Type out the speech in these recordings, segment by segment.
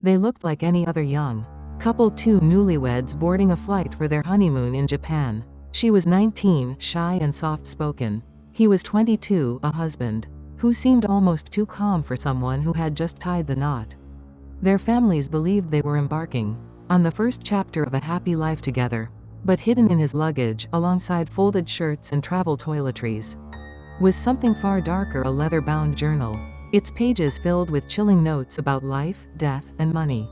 They looked like any other young couple, two newlyweds boarding a flight for their honeymoon in Japan. She was 19, shy and soft-spoken. He was 22, a husband who seemed almost too calm for someone who had just tied the knot. Their families believed they were embarking on the first chapter of a happy life together. But hidden in his luggage, alongside folded shirts and travel toiletries, was something far darker, a leather-bound journal, its pages filled with chilling notes about life, death, and money.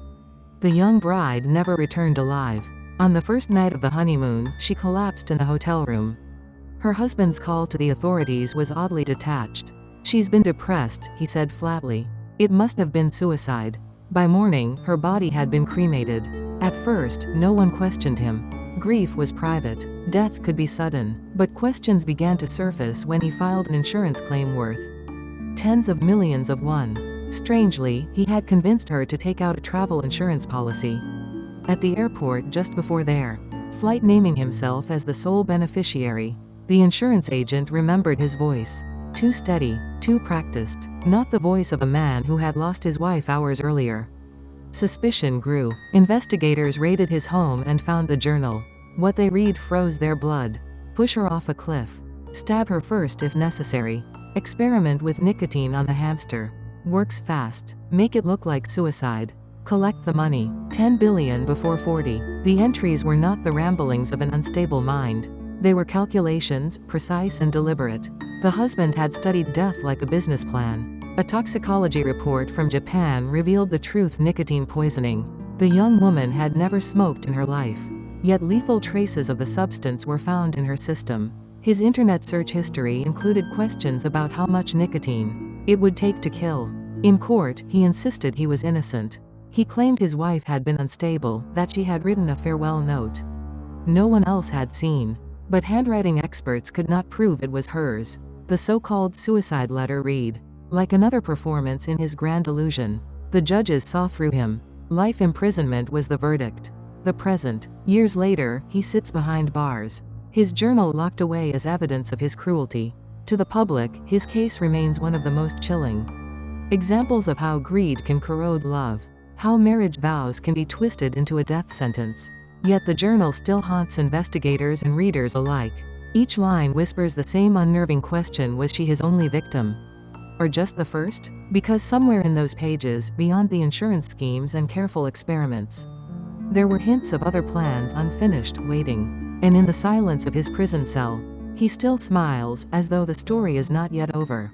The young bride never returned alive. On the first night of the honeymoon, she collapsed in the hotel room. Her husband's call to the authorities was oddly detached. "She's been depressed," he said flatly. "It must have been suicide." By morning, her body had been cremated. At first, no one questioned him. Grief was private. Death could be sudden. But questions began to surface when he filed an insurance claim worth tens of millions of won. Strangely, he had convinced her to take out a travel insurance policy. At the airport just before their flight, naming himself as the sole beneficiary, the insurance agent remembered his voice. Too steady, too practiced. Not the voice of a man who had lost his wife hours earlier. Suspicion grew. Investigators raided his home and found the journal. What they read froze their blood. Push her off a cliff. Stab her first if necessary. Experiment with nicotine on the hamster. Works fast. Make it look like suicide. Collect the money. 10 billion before 40. The entries were not the ramblings of an unstable mind. They were calculations, precise and deliberate. The husband had studied death like a business plan. A toxicology report from Japan revealed the truth: nicotine poisoning. The young woman had never smoked in her life. Yet lethal traces of the substance were found in her system. His internet search history included questions about how much nicotine it would take to kill. In court, he insisted he was innocent. He claimed his wife had been unstable, that she had written a farewell note no one else had seen. But handwriting experts could not prove it was hers. The so-called suicide letter read like another performance in his grand illusion. The judges saw through him. Life imprisonment was the verdict. The present. Years later, he sits behind bars. His journal locked away as evidence of his cruelty. To the public, his case remains one of the most chilling examples of how greed can corrode love, how marriage vows can be twisted into a death sentence. Yet the journal still haunts investigators and readers alike. Each line whispers the same unnerving question: was she his only victim? Or just the first? Because somewhere in those pages, beyond the insurance schemes and careful experiments, there were hints of other plans unfinished, waiting. And in the silence of his prison cell, he still smiles, as though the story is not yet over.